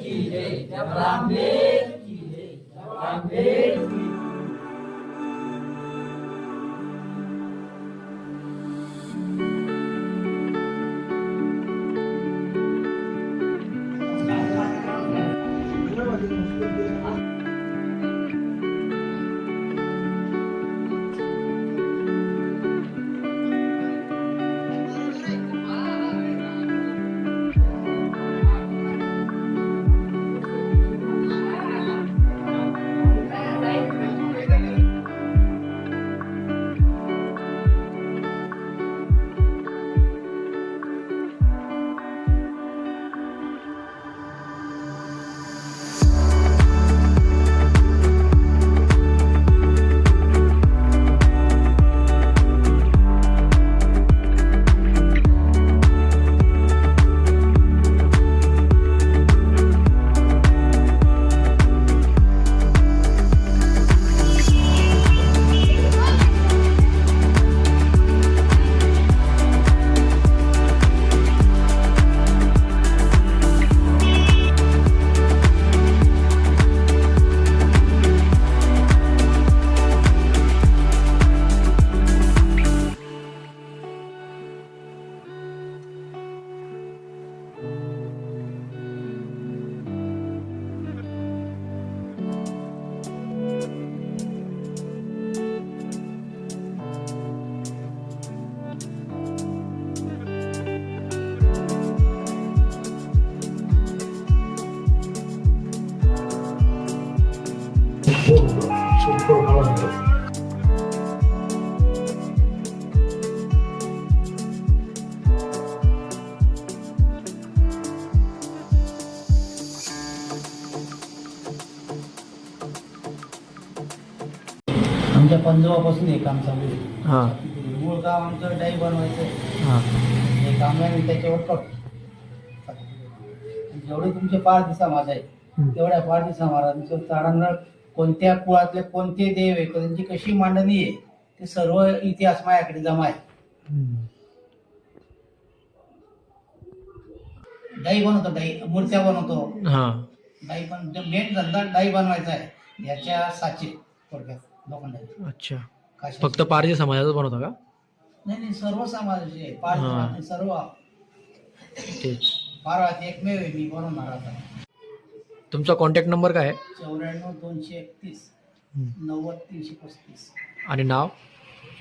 की जय, जबरामबेद की जय, जबरामबेद की जय। आमच्या पंजोबापासून हे काम चालू आहे. हां मूळ काम आमचं डाई बनवायचं आहे. हां हे काम आहे त्याच्यावर करतो. जेवढे तुमचे 5 दिवसा माझा आहे तेवढ्या 5 दिवसा महाराजांचं ताडांना कोणत्या कुळातले कोणते देव आहे त्यांची कशी मांडणी आहे ते सर्व इतिहास माझ्याकडे जमा आहे. डाई बनवतो, डाई मूर्त्या बनवतो. हां डाई पण मेन धंदा डाई बनवायचा आहे. याच्या साचे थोडक्यात लोखंडाचे. अच्छा, काशाचे. फक्त पारधी समाजाचं बनवता का? नाही सर्व समाजाचे पाच हां. समाजाचे सर्व तेच. पारवात एकमेव आहे मी बनवणार आता. तुमचा कॉन्टॅक्ट नंबर काय आहे? 94 231 90 335. आणि नाव?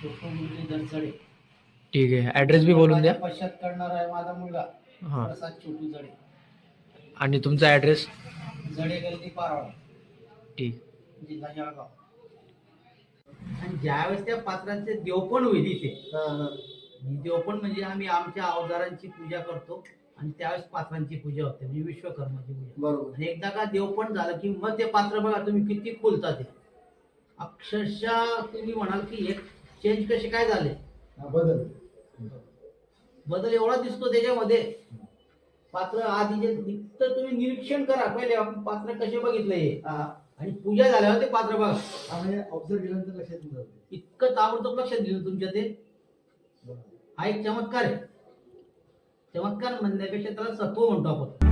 छोटू मुरलीधर जडे. ठीक आहे, ॲड्रेस बी बोलून द्या. पश्चात करणार आहे माझा मुलगा हां, प्रसाद छोटू जडे. आणि तुमचा ॲड्रेस? जडे गल्ली पारवा, ठीक. जिल्हा जळगाव. आणि ज्यावेळेस त्या पात्रांचे देवपण होईल इथे, देवपण म्हणजे आम्ही आमच्या अवजारांची पूजा करतो आणि त्यावेळेस पात्रांची पूजा होते, म्हणजे विश्वकर्माची पूजा. बरोबर. आणि एकदा का देवपण झालं की मग ते पात्र बघा तुम्ही किती खुलतात ते. अक्षरशः तुम्ही म्हणाल की एक चेंज कसे काय झाले. बदल एवढा दिसतो त्याच्यामध्ये. पात्र आधी तर तुम्ही निरीक्षण करा, पहिले आपण पात्र कसे बघितले आणि पूजा झाल्यावर ते पात्र बघा. ऑब्झर्व केल्यानंतर लक्षात येतं. इतकं ताबडतोब लक्षात दिलं तुमच्या ते. हा एक चमत्कार आहे. चमत्कार म्हणण्यापेक्षा त्याला सत्व म्हणतो आपण.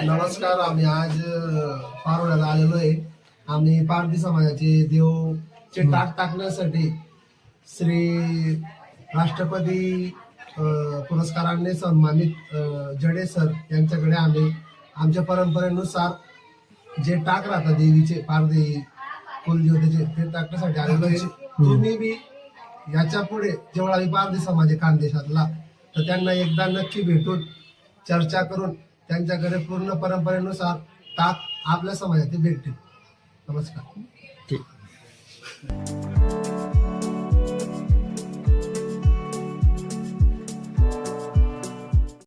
नमस्कार, आम्ही आज पारोळ्याला आलेलो आहे. आम्ही पारधी समाजाचे देवचे टाक टाकण्यासाठी श्री राष्ट्रपती पुरस्काराने सन्मानित जडे सर यांच्याकडे आम्ही आमच्या परंपरेनुसार जे टाक राहतात देवीचे पारधी कुलदेवतेचे ते टाकण्यासाठी आलेलो आहे. तुम्ही बी याच्या पुढे जेवढा पारधी समाज आहे खानदेशातला तर त्यांना एकदा नक्की भेटून चर्चा करून त्यांच्याकडे पूर्ण परंपरेनुसार टाक आपल्या समाजात भेटतील. नमस्कार. ठीक.